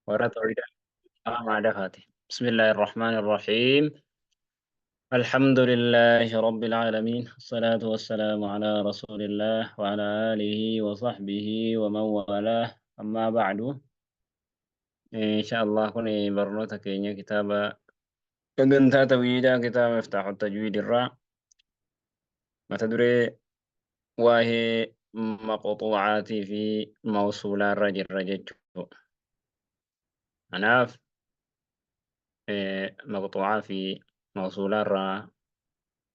ورا طويلة مع دفاتي. بسم الله الرحمن الرحيم. الحمد لله رب العالمين، الصلاة والسلام على رسول الله وعلى آله وصحبه ومن والاه، أما بعد. إن شاء الله كوني برنوتا كينيا كتابة كنتا تويدا كتاب مفتاح التجويد الراء ما تدري وهي مقطوعات في موصول الرجل رجل أناف مقطوعة في موصول الراء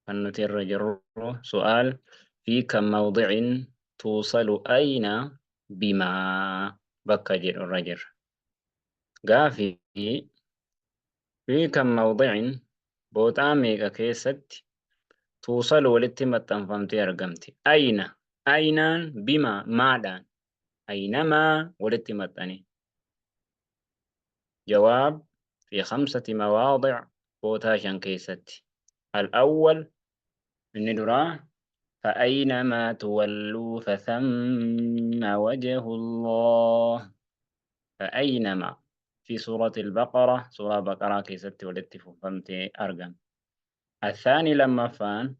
النتي الرجل سؤال في كم موضع توصل أين بما بكجر الرجل قافي في كم موضع بوتامي كيست توصل ولتي متنفمتي أرقمتي أين بما ماذا أينما ولتي متني جواب في 5 مواضع بوتاشن كيست الأول من دراه فأينما تولوا فثم وجه الله. فأينما في سورة البقرة، سورة بقرة كيست ولدت فهمت أرقم. الثاني لما فان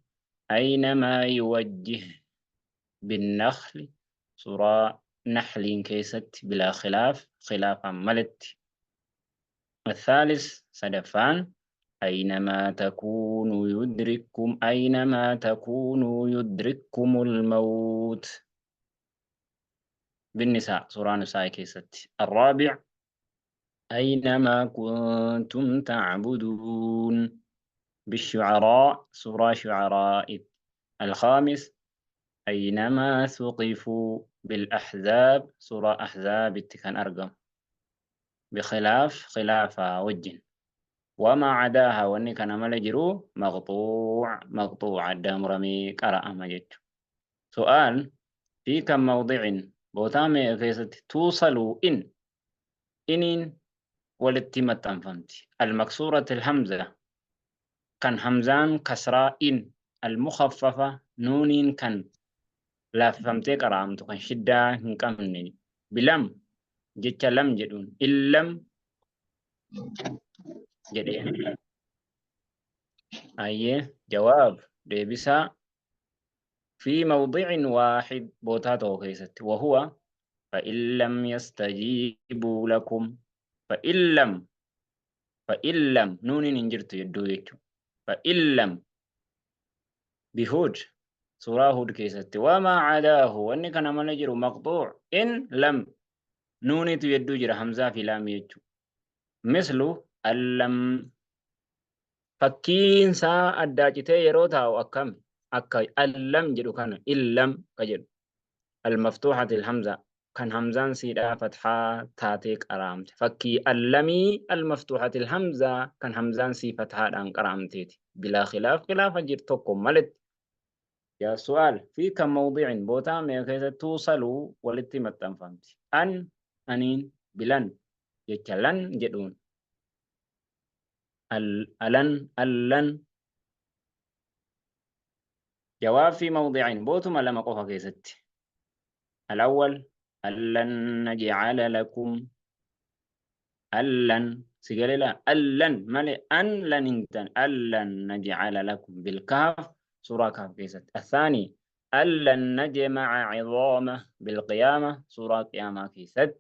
أينما يوجه بالنخل، سورة نحل كيست بلا خلاف خلافا ملت. الثالث سدفان أينما تكونوا يدرككم الموت بالنساء، سورة نساء كيست. الرابع أينما كنتم تعبدون بالشعراء، سورة شعراء. الخامس أينما ثقفوا بالأحزاب، سورة أحزاب كان أرقم بخلاف خلاف وجه. وما عداها واني كان ملجرو مقطوع الدم رمي قرأ مجد. سؤال في كم موضع بوتامي كيست توصلوا إن والتمة تنفمتي المكسورة الهمزة كان همزان كسراء إن المخففة نون كان لا فهمتي قرامتو كان شدة هنكمني بلم جتش لم جدون إلم جدين. أيه جواب ديبسا في موضع واحد بوتاتو كيست وهو فإن لم يستجيبوا لكم. فإن لم نون ننجرت يدو يجو فإن لم بهود، سورة هود كيست وما عداه واني كان منجر مقطوع إن لم نوني يدو جرى همزة في لام يجو مثل اللم فكين سا أداجتي يروتا أو أكم أكا اللم جدو كان إلم كجد المفتوحة الهمزة كان همزان سيدا فتحة تاتيك أرامت فكي اللمي المفتوحة الهمزة كان همزان سي فتحة دان قرامتي بلا خلاف جرتكم ملت. يا سؤال في كم موضع بوتا ميكيسة توصلوا والاتمتن فهمتي أنين بلن يكلن جدون ألن جواب في موضعين بوتما لما قفا كيست. الأول ألن نجعل لكم ألن سيقال لا ألن مالي أن لن انتن ألن نجعل لكم بالكاف، سورة كاف كيست. الثاني ألن نجمع عظامه بالقيامة، سورة قيامة كيست.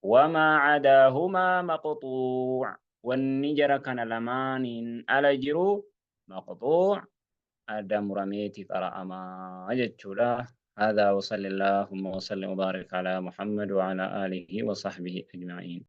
وما عداهما مقطوع والنجر كان لمان ألجرو مقطوع آدم رميتي قرأما أجتشولا. هذا وصلى اللهم وسلم وبارك على محمد وعلى آله وصحبه أجمعين.